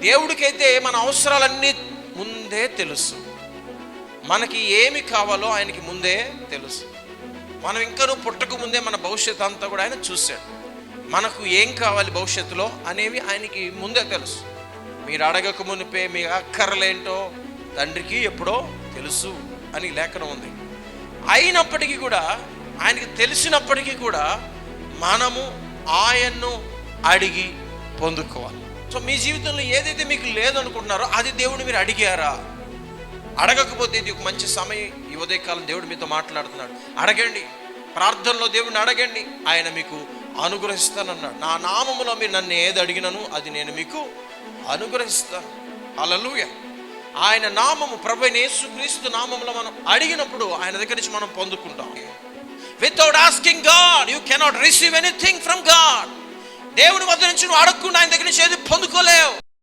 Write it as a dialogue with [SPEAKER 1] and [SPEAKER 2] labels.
[SPEAKER 1] దేవుడికైతే మన అవసరాలన్నీ ముందే తెలుసు. మనకి ఏమి కావాలో ఆయనకి ముందే తెలుసు. మనం ఇంకనూ పుట్టక ముందే మన భవిష్యత్తు అంతా కూడా ఆయన చూశాడు. మనకు ఏం కావాలి భవిష్యత్తులో అనేవి ఆయనకి ముందే తెలుసు. మీరు అడగక మునిపే మీ అక్కర్లేంటో తండ్రికి ఎప్పుడో తెలుసు అని లేఖనం ఉంది. అయినప్పటికీ కూడా, ఆయనకి తెలిసినప్పటికీ కూడా మనము ఆయన్ను అడిగి పొందుకోవాలి. సో మీ జీవితంలో ఏదైతే మీకు లేదనుకుంటున్నారో అది దేవుడిని మీరు అడిగారా? అడగకపోతే ఇది ఒక మంచి సమయం. ఈ ఉదయకాలం దేవుడు మీతో మాట్లాడుతున్నాడు. అడగండి, ప్రార్థనలో దేవుడిని అడగండి, ఆయన మీకు అనుగ్రహిస్తానన్నాడు. నా నామములో మీరు నన్ను ఏది అడిగినను అది నేను మీకు అనుగ్రహిస్తాను. హల్లెలూయా. ఆయన నామము, ప్రభువైన యేసుక్రీస్తు నామములో మనం అడిగినప్పుడు ఆయన దగ్గర నుంచి మనం పొందుకుంటాం. Without asking God you cannot receive anything from God. దేవుని వద్ద నుంచి నువ్వు అడగకుండా ఆయన దగ్గర నుంచి ఏది పొందుకోలేవు.